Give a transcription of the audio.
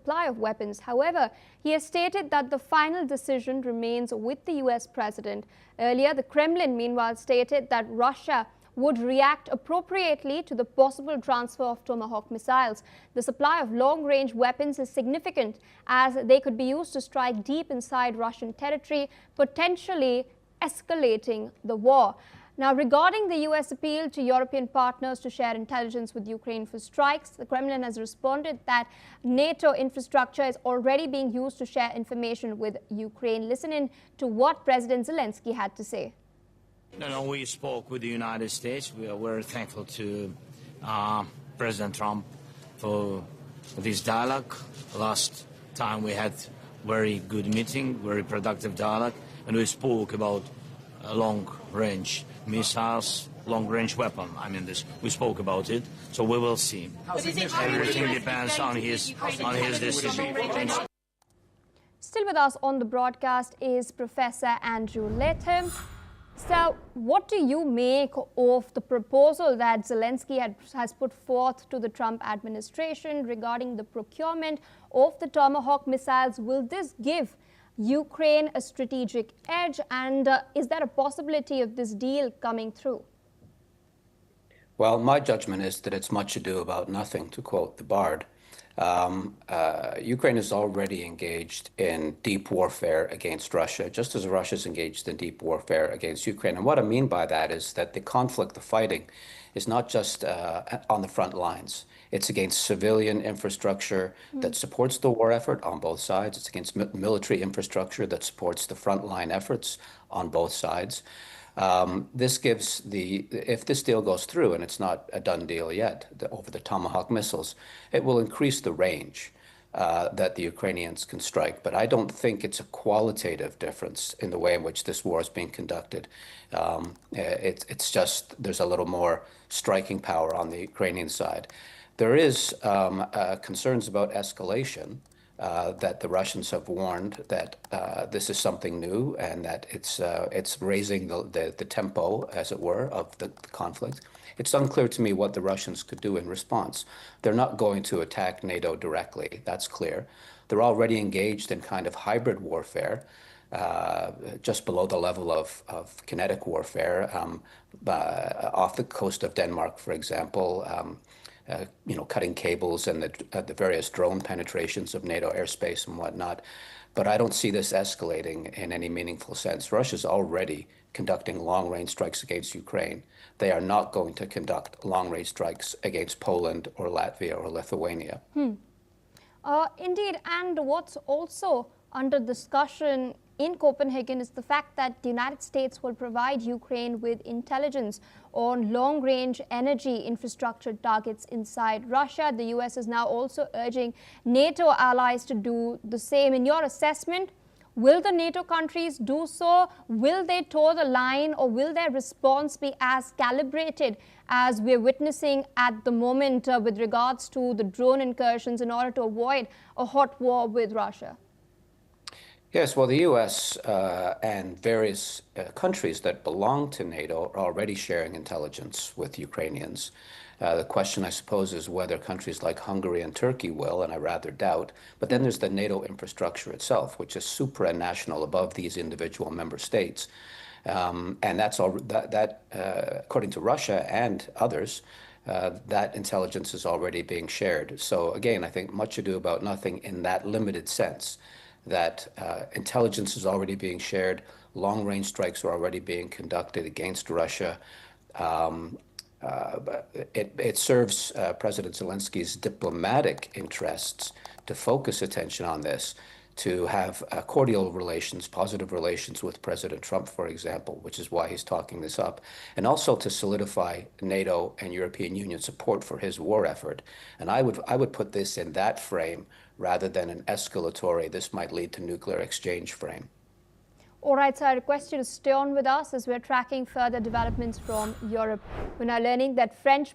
supply of weapons. However, he has stated that the final decision remains with the US president. Earlier, the Kremlin, meanwhile, stated that Russia would react appropriately to the possible transfer of Tomahawk missiles. The supply of long-range weapons is significant as they could be used to strike deep inside Russian territory, potentially escalating the war. Now, regarding the US appeal to European partners to share intelligence with Ukraine for strikes, the Kremlin has responded that NATO infrastructure is already being used to share information with Ukraine. Listen in to what President Zelenskyy had to say. No, we spoke with the United States. We are very thankful to President Trump for this dialogue. Last time we had very good meeting, very productive dialogue, and we spoke about long-range missiles, long-range weapon. We spoke about it, so we will see. Everything depends on his decision. Still with us on the broadcast is Professor Andrew Latham. So, what do you make of the proposal that Zelenskyy has put forth to the Trump administration regarding the procurement of the Tomahawk missiles? Will this give Ukraine a strategic edge, and is there a possibility of this deal coming through? Well, my judgment is that it's much ado about nothing, to quote the Bard. Ukraine is already engaged in deep warfare against Russia, just as Russia is engaged in deep warfare against Ukraine. And what I mean by that is that the conflict, the fighting, is not just on the front lines. It's against civilian infrastructure that supports the war effort on both sides. It's against military infrastructure that supports the frontline efforts on both sides. This gives if this deal goes through, and it's not a done deal yet, over the Tomahawk missiles, it will increase the range that the Ukrainians can strike. But I don't think it's a qualitative difference in the way in which this war is being conducted. It's just there's a little more striking power on the Ukrainian side. There is concerns about escalation. That the Russians have warned that this is something new and that it's raising the tempo, as it were, of the conflict. It's unclear to me what the Russians could do in response. They're not going to attack NATO directly, that's clear. They're already engaged in kind of hybrid warfare, just below the level of kinetic warfare, off the coast of Denmark, for example. Cutting cables and the various drone penetrations of NATO airspace and whatnot. But I don't see this escalating in any meaningful sense. Russia's already conducting long-range strikes against Ukraine. They are not going to conduct long-range strikes against Poland or Latvia or Lithuania. Indeed, and what's also under discussion in Copenhagen is the fact that the United States will provide Ukraine with intelligence on long-range energy infrastructure targets inside Russia. The US is now also urging NATO allies to do the same. In your assessment, will the NATO countries do so? Will they toe the line, or will their response be as calibrated as we're witnessing at the moment with regards to the drone incursions in order to avoid a hot war with Russia? Yes, well, the U.S. And various countries that belong to NATO are already sharing intelligence with Ukrainians. The question, I suppose, is whether countries like Hungary and Turkey will, and I rather doubt. But then there's the NATO infrastructure itself, which is supranational above these individual member states. And that's all that according to Russia and others, that intelligence is already being shared. So again, I think much ado about nothing in that limited sense. That intelligence is already being shared, long-range strikes are already being conducted against Russia. It serves President Zelensky's diplomatic interests to focus attention on this, to have cordial relations, positive relations with President Trump, for example, which is why he's talking this up, and also to solidify NATO and European Union support for his war effort. And I would put this in that frame rather than an escalatory, this might lead to nuclear exchange frame. All right, so I request you to stay on with us as we're tracking further developments from Europe. We're now learning that French